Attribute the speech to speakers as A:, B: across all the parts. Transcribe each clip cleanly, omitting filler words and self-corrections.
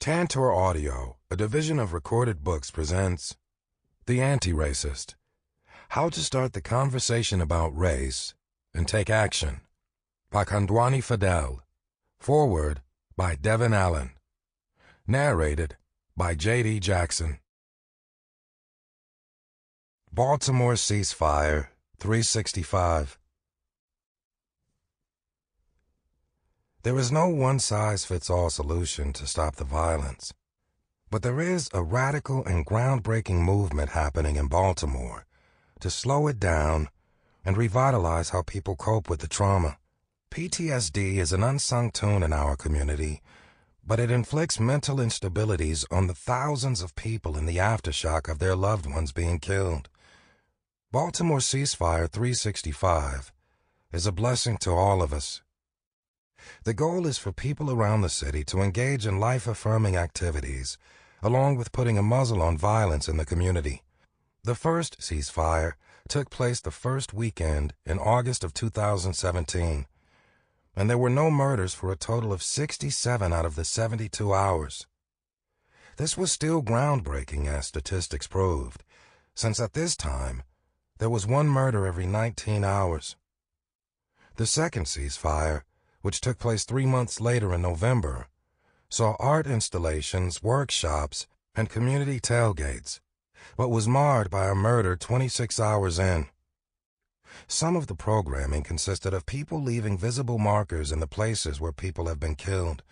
A: Tantor Audio, a division of Recorded Books, presents The Antiracist: How to Start the Conversation About Race and Take Action by Kondwani Fidel. Foreword by Devin Allen. Narrated by J.D. Jackson. Baltimore Ceasefire 365. There is no one-size-fits-all solution to stop the violence, but there is a radical and groundbreaking movement happening in Baltimore to slow it down and revitalize how people cope with the trauma. PTSD is an unsung tune in our community, but it inflicts mental instabilities on the thousands of people in the aftershock of their loved ones being killed. Baltimore Ceasefire 365 is a blessing to all of us. The goal is for people around the city to engage in life-affirming activities, along with putting a muzzle on violence in the community. The first ceasefire took place the first weekend in August of 2017, and there were no murders for a total of 67 out of the 72 hours. This was still groundbreaking, as statistics proved, since at this time, there was one murder every 19 hours. The second ceasefire, which took place 3 months later in November, saw art installations, workshops, and community tailgates, but was marred by a murder 26 hours in. Some of the programming consisted of people leaving visible markers in the places where people have been killed,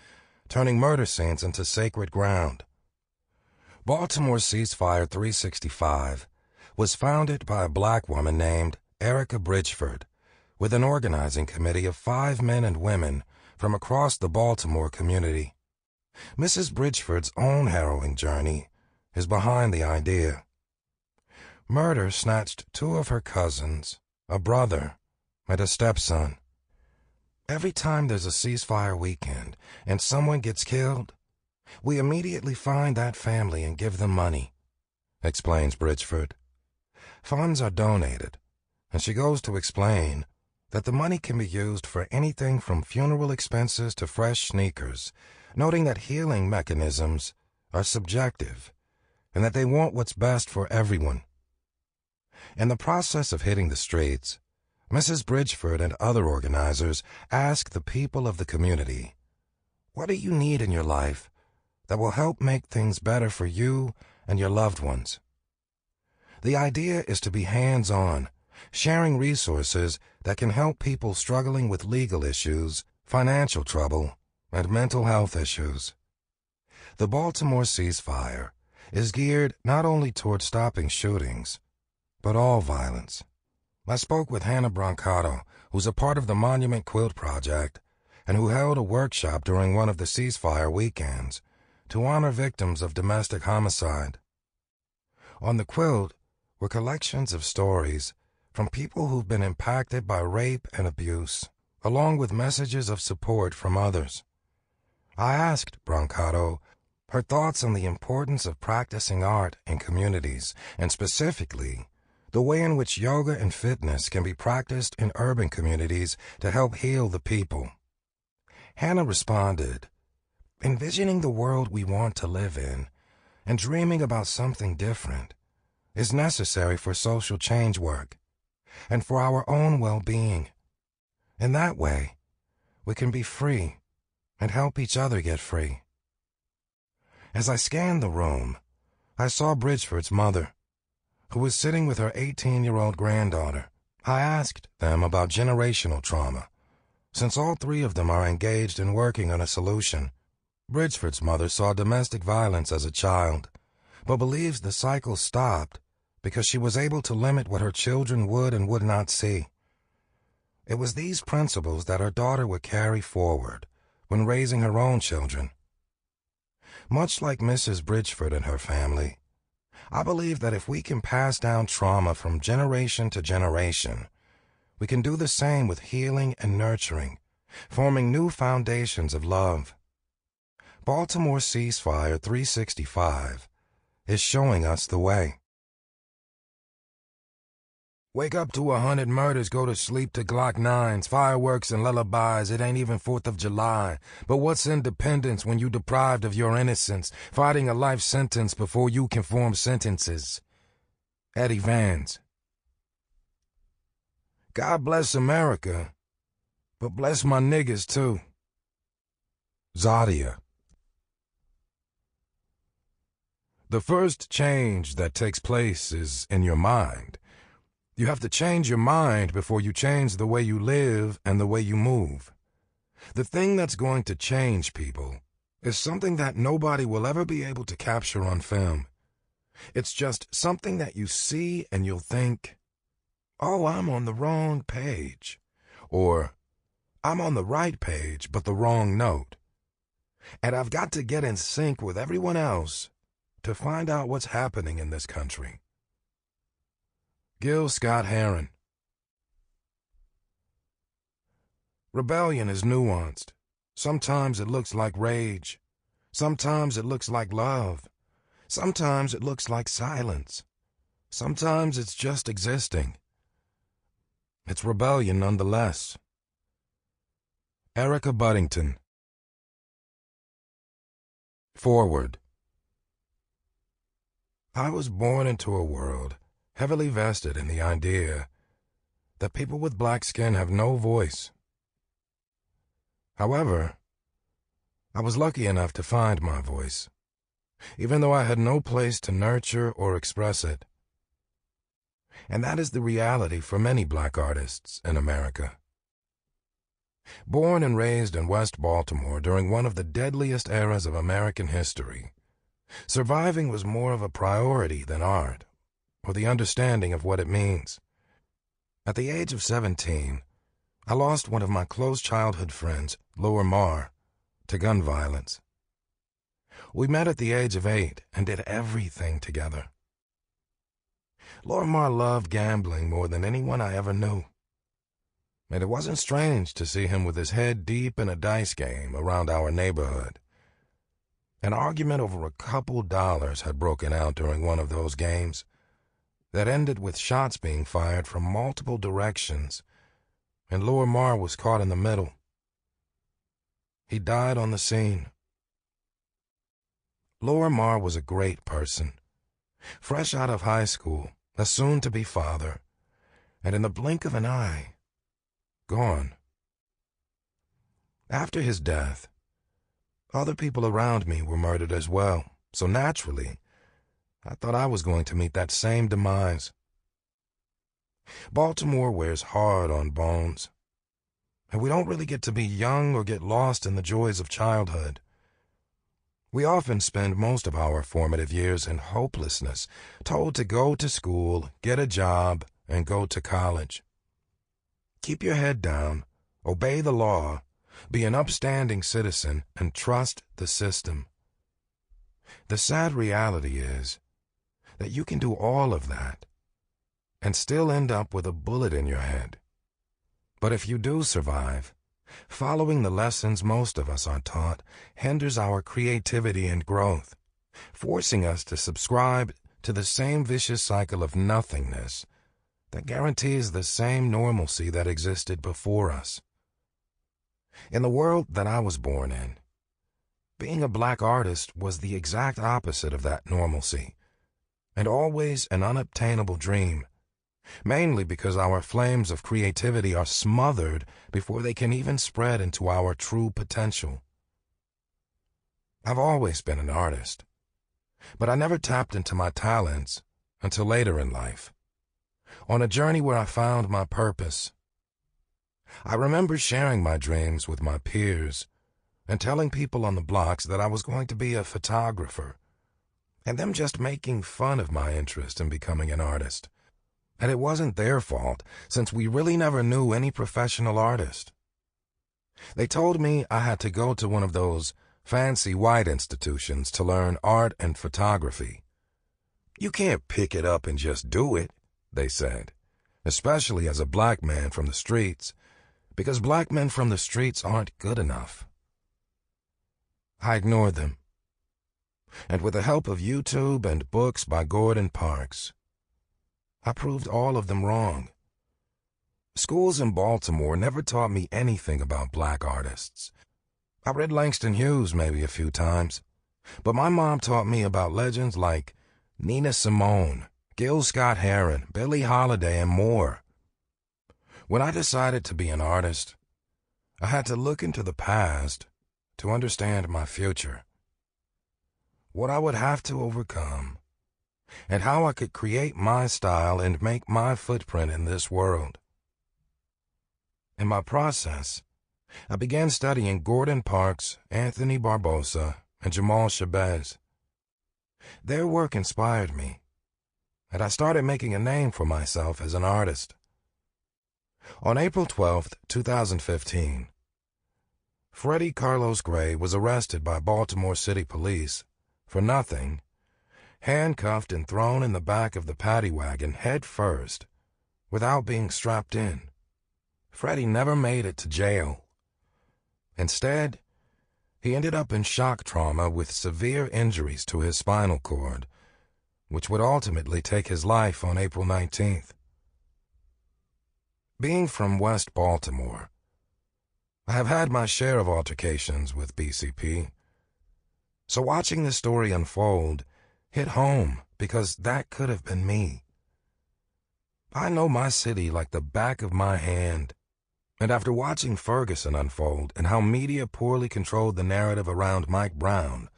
A: turning murder scenes into sacred ground. Baltimore Ceasefire 365 was founded by a black woman named Erica Bridgeford, with an organizing committee of 5 men and women from across the Baltimore community. Mrs. Bridgeford's own harrowing journey is behind the idea. Murder snatched 2 of her cousins, a brother, and a stepson. Every time there's a ceasefire weekend and someone gets killed, we immediately find that family and give them money, explains Bridgeford. Funds are donated, and she goes to explain that the money can be used for anything from funeral expenses to fresh sneakers, noting that healing mechanisms are subjective and that they want what's best for everyone. In the process of hitting the streets, Mrs. Bridgeford and other organizers ask the people of the community, "What do you need in your life that will help make things better for you and your loved ones?" The idea is to be hands-on, sharing resources that can help people struggling with legal issues, financial trouble, and mental health issues. The Baltimore Ceasefire is geared not only toward stopping shootings, but all violence. I spoke with Hannah Brancato, who's a part of the Monument Quilt Project, and who held a workshop during one of the ceasefire weekends to honor victims of domestic homicide. On the quilt were collections of stories from people who've been impacted by rape and abuse, along with messages of support from others. I asked Brancato her thoughts on the importance of practicing art in communities, and specifically, the way in which yoga and fitness can be practiced in urban communities to help heal the people. Hannah responded, "Envisioning the world we want to live in and dreaming about something different is necessary for social change work and for our own well-being. In that way, we can be free and help each other get free." As I scanned the room, I saw Bridgeford's mother, who was sitting with her 18-year-old granddaughter. I asked them about generational trauma, since all 3 of them are engaged in working on a solution. Bridgeford's mother saw domestic violence as a child, but believes the cycle stopped because she was able to limit what her children would and would not see. It was these principles that her daughter would carry forward when raising her own children. Much like Mrs. Bridgeford and her family, I believe that if we can pass down trauma from generation to generation, we can do the same with healing and nurturing, forming new foundations of love. Baltimore Ceasefire 365 is showing us the way. Wake up to 100 murders, go to sleep to Glock 9s, fireworks and lullabies, it ain't even 4th of July. But what's independence when you deprived of your innocence, fighting a life sentence before you can form sentences? Eddie Vance. God bless America, but bless my niggas too. Zadia. The first change that takes place is in your mind. You have to change your mind before you change the way you live and the way you move. The thing that's going to change people is something that nobody will ever be able to capture on film. It's just something that you see and you'll think, oh, I'm on the wrong page. Or, I'm on the right page but the wrong note. And I've got to get in sync with everyone else to find out what's happening in this country. Gil Scott-Heron. Rebellion is nuanced. Sometimes it looks like rage. Sometimes it looks like love. Sometimes it looks like silence. Sometimes it's just existing. It's rebellion nonetheless. Erica Buddington. Forward. I was born into a world heavily vested in the idea that people with black skin have no voice. However, I was lucky enough to find my voice, even though I had no place to nurture or express it. And that is the reality for many black artists in America. Born and raised in West Baltimore during one of the deadliest eras of American history, surviving was more of a priority than art, or the understanding of what it means. At the age of 17, I lost one of my close childhood friends, Lower Mar, to gun violence. We met at the age of 8 and did everything together. Lower Mar loved gambling more than anyone I ever knew. And it wasn't strange to see him with his head deep in a dice game around our neighborhood. An argument over a couple dollars had broken out during one of those games that ended with shots being fired from multiple directions, and Lower Mar was caught in the middle. He died on the scene. Lower Mar was a great person, fresh out of high school, a soon-to-be father, and in the blink of an eye, gone. After his death, other people around me were murdered as well, so naturally, I thought I was going to meet that same demise. Baltimore wears hard on bones, and we don't really get to be young or get lost in the joys of childhood. We often spend most of our formative years in hopelessness, told to go to school, get a job, and go to college. Keep your head down, obey the law, be an upstanding citizen, and trust the system. The sad reality is that you can do all of that and still end up with a bullet in your head. But if you do survive, following the lessons most of us are taught hinders our creativity and growth, forcing us to subscribe to the same vicious cycle of nothingness that guarantees the same normalcy that existed before us. In the world that I was born in, being a black artist was the exact opposite of that normalcy, and always an unobtainable dream, mainly because our flames of creativity are smothered before they can even spread into our true potential. I've always been an artist, but I never tapped into my talents until later in life, on a journey where I found my purpose. I remember sharing my dreams with my peers and telling people on the blocks that I was going to be a photographer, and them just making fun of my interest in becoming an artist. And it wasn't their fault, since we really never knew any professional artist. They told me I had to go to one of those fancy white institutions to learn art and photography. You can't pick it up and just do it, they said, especially as a black man from the streets, because black men from the streets aren't good enough. I ignored them. And with the help of YouTube and books by Gordon Parks, I proved all of them wrong. Schools in Baltimore never taught me anything about black artists. I read Langston Hughes maybe a few times, but my mom taught me about legends like Nina Simone, Gil Scott-Heron, Billie Holiday, and more. When I decided to be an artist, I had to look into the past to understand my future, what I would have to overcome, and how I could create my style and make my footprint in this world. In my process, I began studying Gordon Parks, Anthony Barbosa, and Jamal Shabazz. Their work inspired me, and I started making a name for myself as an artist. On April 12, 2015, Freddie Carlos Gray was arrested by Baltimore City Police for nothing, handcuffed and thrown in the back of the paddy wagon head first, without being strapped in. Freddie never made it to jail. Instead, he ended up in shock trauma with severe injuries to his spinal cord, which would ultimately take his life on April 19th. Being from West Baltimore, I have had my share of altercations with BCP. So watching this story unfold hit home because that could have been me. I know my city like the back of my hand. And after watching Ferguson unfold and how media poorly controlled the narrative around Mike Brown,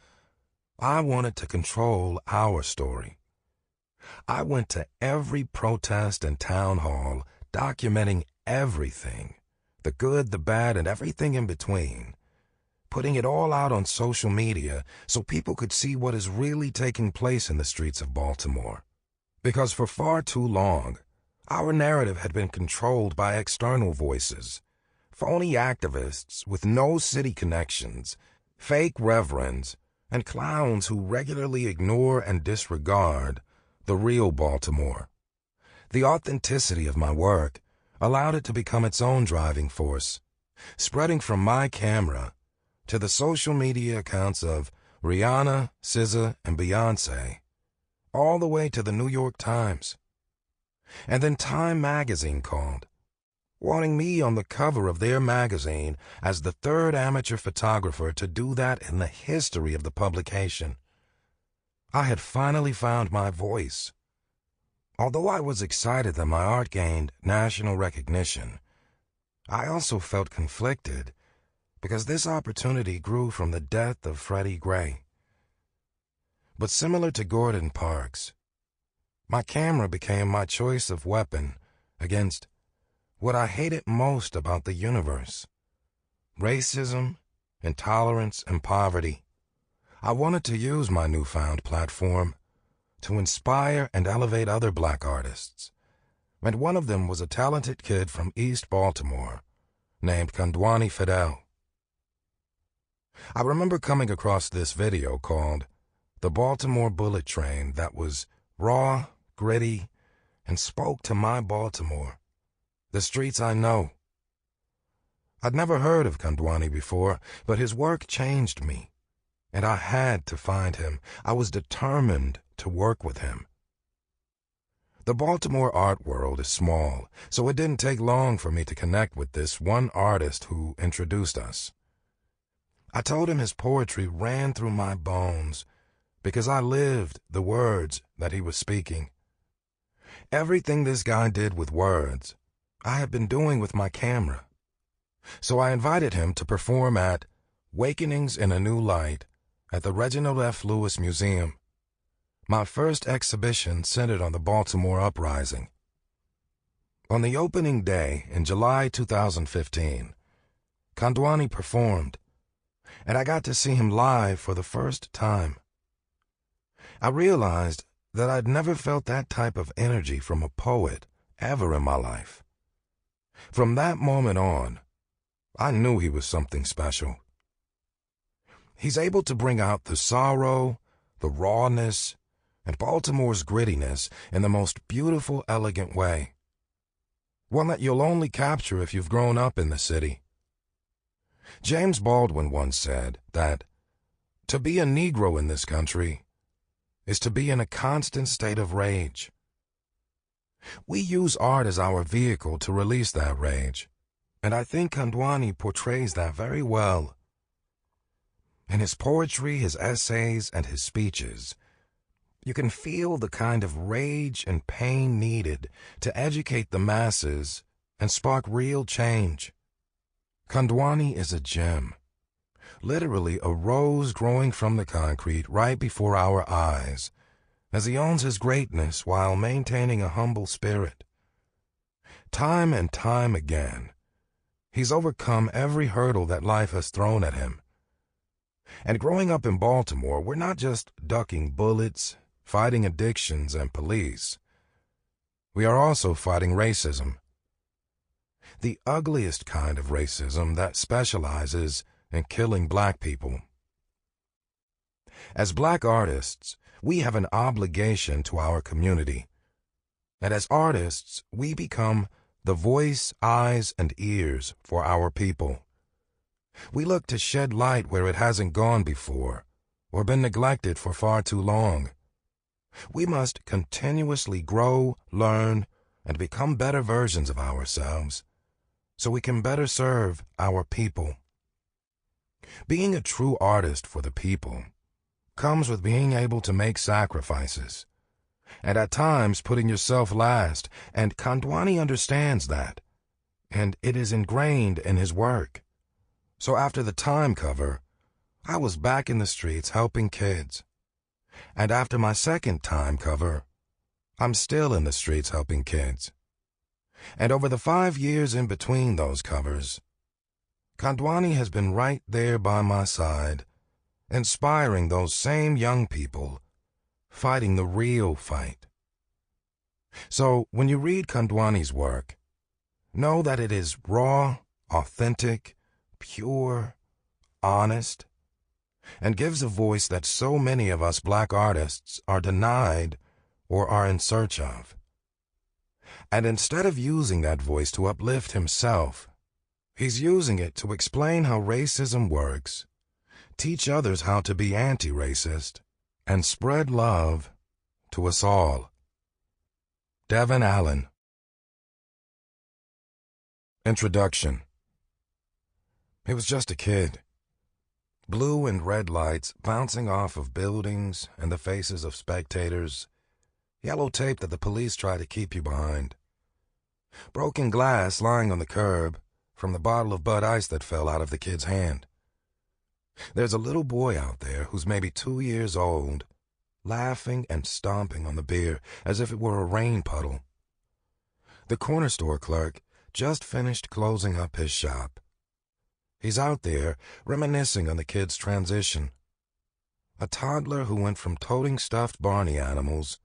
A: I wanted to control our story. I went to every protest and town hall, documenting everything, the good, the bad, and everything in between, putting it all out on social media so people could see what is really taking place in the streets of Baltimore. Because for far too long, our narrative had been controlled by external voices, phony activists with no city connections, fake reverends, and clowns who regularly ignore and disregard the real Baltimore. The authenticity of my work allowed it to become its own driving force, spreading from my camera to the social media accounts of Rihanna, SZA, and Beyoncé, all the way to the New York Times. And then Time magazine called, wanting me on the cover of their magazine as the third amateur photographer to do that in the history of the publication. I had finally found my voice. Although I was excited that my art gained national recognition, I also felt conflicted because this opportunity grew from the death of Freddie Gray. But similar to Gordon Parks, my camera became my choice of weapon against what I hated most about the universe: racism, intolerance, and poverty. I wanted to use my newfound platform to inspire and elevate other black artists, and one of them was a talented kid from East Baltimore named Kondwani Fidel. I remember coming across this video called The Baltimore Bullet Train that was raw, gritty, and spoke to my Baltimore, the streets I know. I'd never heard of Kondwani before, but his work changed me, and I had to find him. I was determined to work with him. The Baltimore art world is small, so it didn't take long for me to connect with this one artist who introduced us. I told him his poetry ran through my bones because I lived the words that he was speaking. Everything this guy did with words, I had been doing with my camera. So I invited him to perform at Wakenings in a New Light at the Reginald F. Lewis Museum, my first exhibition centered on the Baltimore Uprising. On the opening day in July 2015, Kondwani performed, and I got to see him live for the first time. I realized that I'd never felt that type of energy from a poet ever in my life. From that moment on, I knew he was something special. He's able to bring out the sorrow, the rawness, and Baltimore's grittiness in the most beautiful, elegant way. One that you'll only capture if you've grown up in the city. James Baldwin once said that to be a Negro in this country is to be in a constant state of rage. We use art as our vehicle to release that rage, and I think Kondwani portrays that very well. In his poetry, his essays, and his speeches, you can feel the kind of rage and pain needed to educate the masses and spark real change. Kondwani is a gem, literally a rose growing from the concrete right before our eyes, as he owns his greatness while maintaining a humble spirit. Time and time again, he's overcome every hurdle that life has thrown at him. And growing up in Baltimore, we're not just ducking bullets, fighting addictions and police. We are also fighting racism. The ugliest kind of racism that specializes in killing black people. As black artists, we have an obligation to our community. And as artists, we become the voice, eyes, and ears for our people. We look to shed light where it hasn't gone before, or been neglected for far too long. We must continuously grow, learn, and become better versions of ourselves, so we can better serve our people. Being a true artist for the people comes with being able to make sacrifices, and at times putting yourself last, and Kondwani understands that, and it is ingrained in his work. So after the Time cover, I was back in the streets helping kids. And after my second Time cover, I'm still in the streets helping kids. And over the 5 years in between those covers, Kondwani has been right there by my side, inspiring those same young people, fighting the real fight. So when you read Kondwani's work, know that it is raw, authentic, pure, honest, and gives a voice that so many of us black artists are denied or are in search of. And instead of using that voice to uplift himself, he's using it to explain how racism works, teach others how to be anti-racist, and spread love to us all. Devin Allen. Introduction. He was just a kid. Blue and red lights bouncing off of buildings and the faces of spectators. Yellow tape that the police try to keep you behind. Broken glass lying on the curb from the bottle of Bud Ice that fell out of the kid's hand. There's a little boy out there who's maybe 2 years old, laughing and stomping on the beer as if it were a rain puddle. The corner store clerk just finished closing up his shop. He's out there reminiscing on the kid's transition. A toddler who went from toting stuffed Barney animals,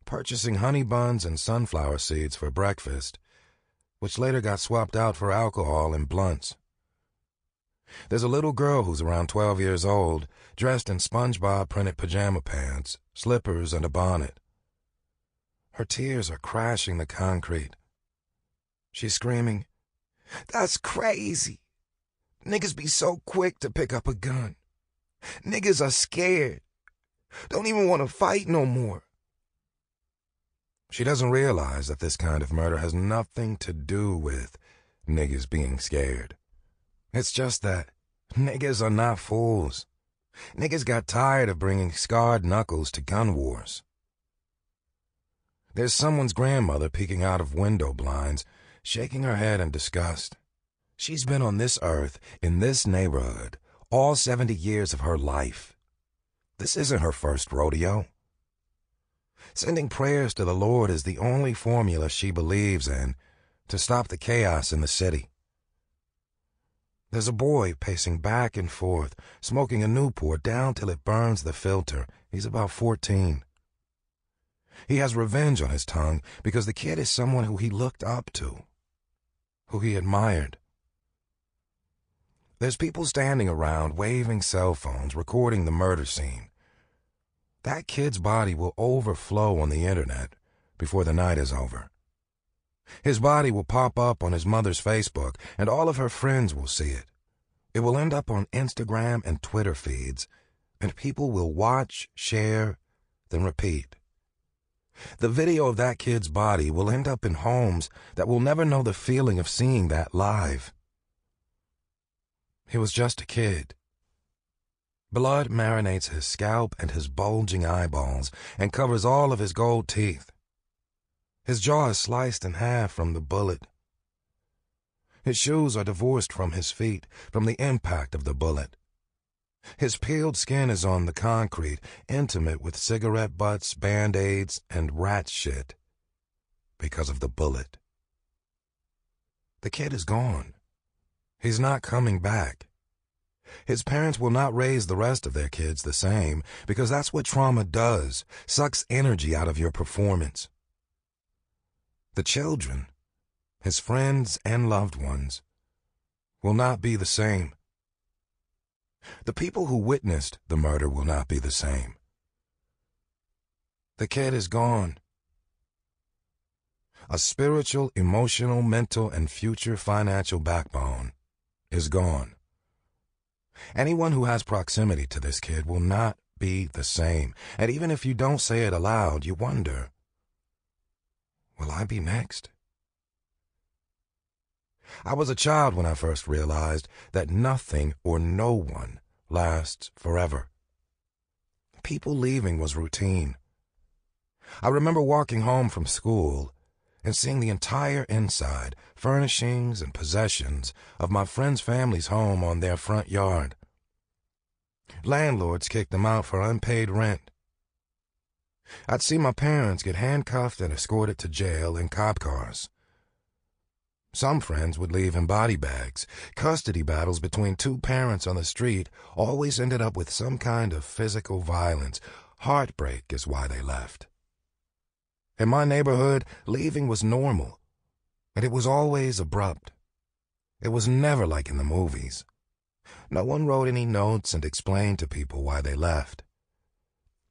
A: purchasing honey buns and sunflower seeds for breakfast, which later got swapped out for alcohol and blunts. There's a little girl who's around 12 years old, dressed in SpongeBob printed pajama pants, slippers, and a bonnet. Her tears are crashing the concrete. She's screaming, "That's crazy! Niggas be so quick to pick up a gun. Niggas are scared. Don't even want to fight no more." She doesn't realize that this kind of murder has nothing to do with niggas being scared. It's just that niggas are not fools. Niggas got tired of bringing scarred knuckles to gun wars. There's someone's grandmother peeking out of window blinds, shaking her head in disgust. She's been on this earth, in this neighborhood, all 70 years of her life. This isn't her first rodeo. Sending prayers to the Lord is the only formula she believes in to stop the chaos in the city. There's a boy pacing back and forth, smoking a Newport down till it burns the filter. He's about 14. He has revenge on his tongue because the kid is someone who he looked up to, who he admired. There's people standing around waving cell phones, recording the murder scene. That kid's body will overflow on the internet before the night is over. His body will pop up on his mother's Facebook, and all of her friends will see it. It will end up on Instagram and Twitter feeds, and people will watch, share, then repeat. The video of that kid's body will end up in homes that will never know the feeling of seeing that live. He was just a kid. Blood marinates his scalp and his bulging eyeballs and covers all of his gold teeth. His jaw is sliced in half from the bullet. His shoes are divorced from his feet from the impact of the bullet. His peeled skin is on the concrete, intimate with cigarette butts, Band-Aids, and rat shit because of the bullet. The kid is gone. He's not coming back. His parents will not raise the rest of their kids the same because that's what trauma does, sucks energy out of your performance. The children, his friends and loved ones, will not be the same. The people who witnessed the murder will not be the same. The kid is gone. A spiritual, emotional, mental, and future financial backbone is gone. Anyone who has proximity to this kid will not be the same. And even if you don't say it aloud, you wonder, will I be next? I was a child when I first realized that nothing or no one lasts forever. People leaving was routine. I remember walking home from school and seeing the entire inside, furnishings and possessions of my friends' family's home on their front yard. Landlords kicked them out for unpaid rent. I'd see my parents get handcuffed and escorted to jail in cop cars. Some friends would leave in body bags. Custody battles between two parents on the street always ended up with some kind of physical violence. Heartbreak is why they left. In my neighborhood, leaving was normal, and it was always abrupt. It was never like in the movies. No one wrote any notes and explained to people why they left.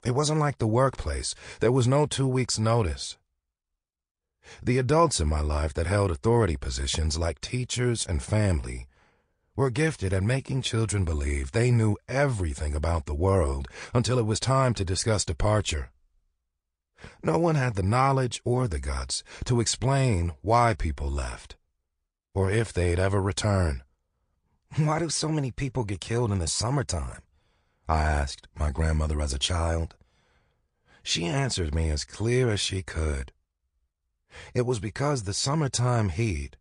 A: It wasn't like the workplace. There was no 2 weeks' notice. The adults in my life that held authority positions like teachers and family were gifted at making children believe they knew everything about the world until it was time to discuss departure. No one had the knowledge or the guts to explain why people left, or if they'd ever return. "Why do so many people get killed in the summertime?" I asked my grandmother as a child. She answered me as clear as she could. It was because the summertime heat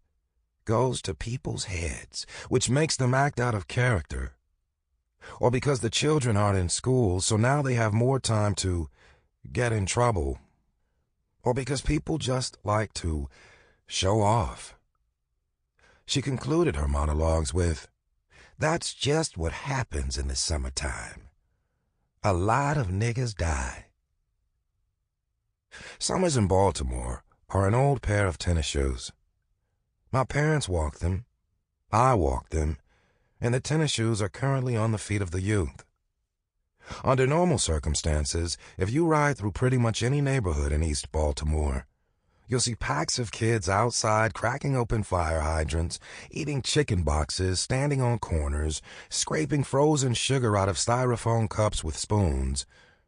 A: goes to people's heads, which makes them act out of character. Or because the children aren't in school, so now they have more time to get in trouble. Or because people just like to show off. She concluded her monologues with, "That's just what happens in the summertime. A lot of niggas die." Summers in Baltimore are an old pair of tennis shoes. My parents walked them, I walked them, and the tennis shoes are currently on the feet of the youth. Under normal circumstances, if you ride through pretty much any neighborhood in East Baltimore, you'll see packs of kids outside cracking open fire hydrants, eating chicken boxes, standing on corners, scraping frozen sugar out of styrofoam cups with spoons,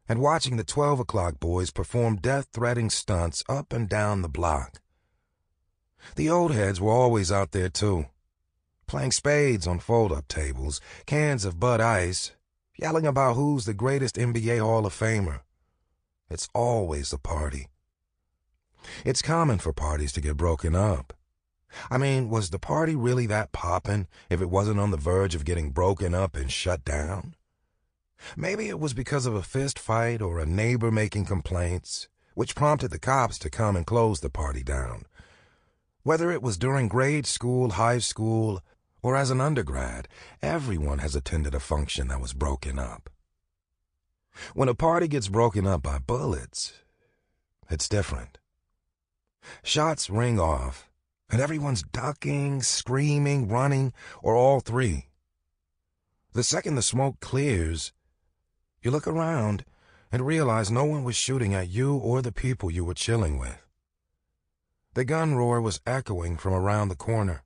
A: and watching the 12 o'clock boys perform death-threatening stunts up and down the block. The old heads were always out there, too, playing spades on fold-up tables, cans of Bud Ice, yelling about who's the greatest NBA Hall of Famer. It's always a party. It's common for parties to get broken up. I mean, was the party really that poppin' if it wasn't on the verge of getting broken up and shut down? Maybe it was because of a fist fight or a neighbor making complaints, which prompted the cops to come and close the party down. Whether it was during grade school, high school, or as an undergrad, everyone has attended a function that was broken up. When a party gets broken up by bullets, it's different. Shots ring off, and everyone's ducking, screaming, running, or all three. The second the smoke clears, you look around and realize no one was shooting at you or the people you were chilling with. The gun roar was echoing from around the corner.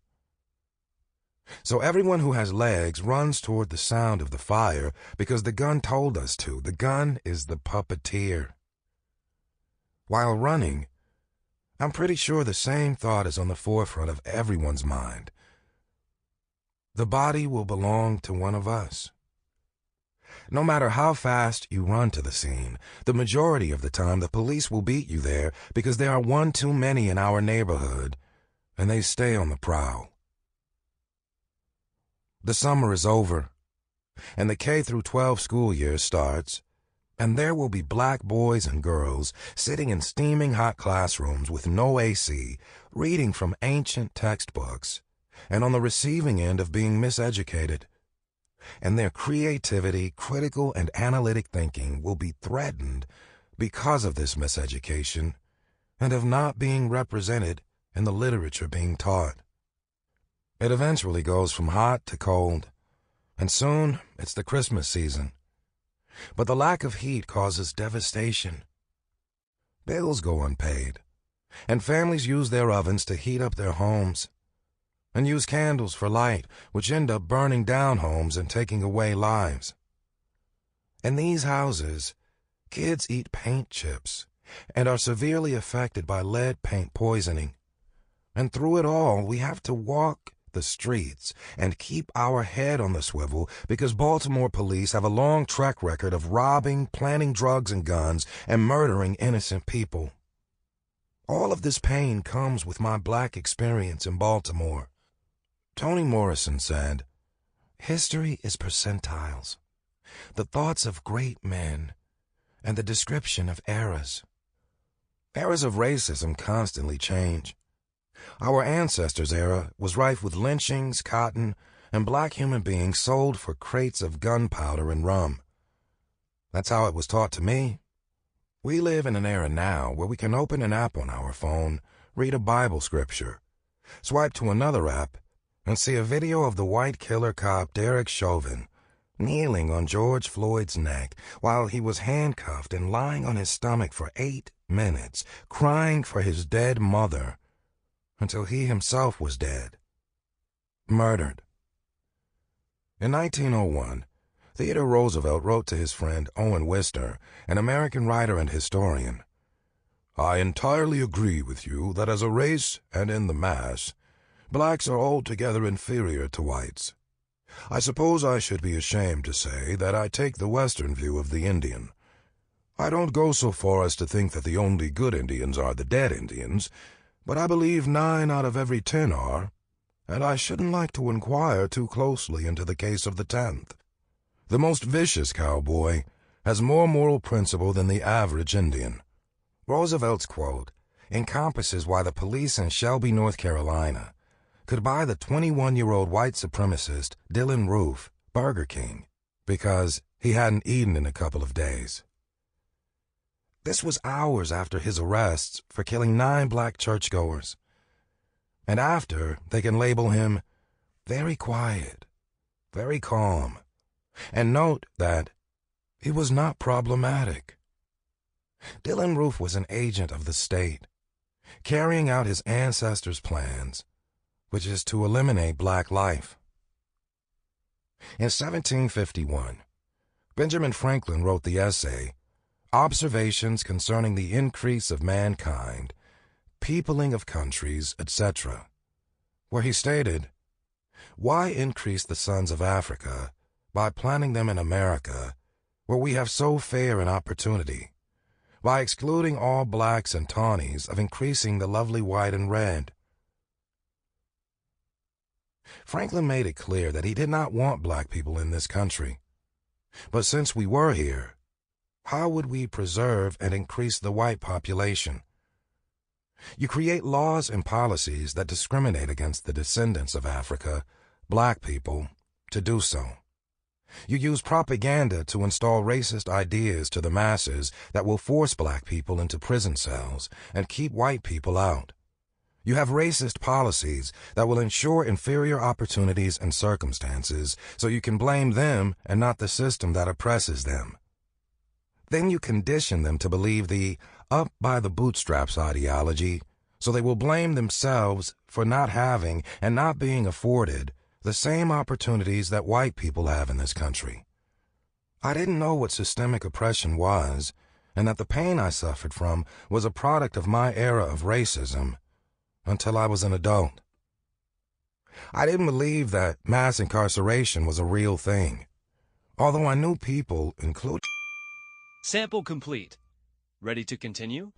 A: So everyone who has legs runs toward the sound of the fire because the gun told us to. The gun is the puppeteer. While running, I'm pretty sure the same thought is on the forefront of everyone's mind. The body will belong to one of us. No matter how fast you run to the scene, the majority of the time the police will beat you there because there are one too many in our neighborhood, and they stay on the prowl. The summer is over, and the K-12 school year starts, and there will be black boys and girls sitting in steaming hot classrooms with no AC, reading from ancient textbooks, and on the receiving end of being miseducated. And their creativity, critical and analytic thinking will be threatened because of this miseducation and of not being represented in the literature being taught. It eventually goes from hot to cold, and soon it's the Christmas season. But the lack of heat causes devastation. Bills go unpaid, and families use their ovens to heat up their homes, and use candles for light, which end up burning down homes and taking away lives. In these houses, kids eat paint chips and are severely affected by lead paint poisoning. And through it all, we have to walk the streets and keep our head on the swivel because Baltimore police have a long track record of robbing, planting drugs and guns, and murdering innocent people. All of this pain comes with my black experience in Baltimore. Toni Morrison said, "History is percentiles, the thoughts of great men, and the description of eras. Eras of racism constantly change. Our ancestors' era was rife with lynchings, cotton, and black human beings sold for crates of gunpowder and rum. That's how it was taught to me. We live in an era now where we can open an app on our phone, read a Bible scripture, swipe to another app, and see a video of the white killer cop Derek Chauvin kneeling on George Floyd's neck while he was handcuffed and lying on his stomach for 8 minutes, crying for his dead mother, until he himself was dead. Murdered. In 1901, Theodore Roosevelt wrote to his friend Owen Wister, an American writer and historian, "I entirely agree with you that as a race and in the mass, blacks are altogether inferior to whites. I suppose I should be ashamed to say that I take the Western view of the Indian. I don't go so far as to think that the only good Indians are the dead Indians, but I believe 9 out of every 10 are, and I shouldn't like to inquire too closely into the case of the 10th. The most vicious cowboy has more moral principle than the average Indian." Roosevelt's quote encompasses why the police in Shelby, North Carolina, could buy the 21-year-old white supremacist Dylan Roof Burger King because he hadn't eaten in a couple of days. This was hours after his arrests for killing 9 black churchgoers, and after they can label him very quiet, very calm, and note that he was not problematic. Dylan Roof was an agent of the state, carrying out his ancestors' plans, which is to eliminate black life. In 1751, Benjamin Franklin wrote the essay, Observations Concerning the Increase of Mankind, Peopling of Countries, etc., where he stated, "Why increase the sons of Africa by planting them in America, where we have so fair an opportunity, by excluding all blacks and tawnies of increasing the lovely white and red?" Franklin made it clear that he did not want black people in this country. But since we were here, how would we preserve and increase the white population? You create laws and policies that discriminate against the descendants of Africa, black people, to do so. You use propaganda to install racist ideas to the masses that will force black people into prison cells and keep white people out. You have racist policies that will ensure inferior opportunities and circumstances so you can blame them and not the system that oppresses them. Then you condition them to believe the up-by-the-bootstraps ideology, so they will blame themselves for not having and not being afforded the same opportunities that white people have in this country. I didn't know what systemic oppression was and that the pain I suffered from was a product of my era of racism until I was an adult. I didn't believe that mass incarceration was a real thing, although I knew people, including...
B: Sample complete. Ready to continue?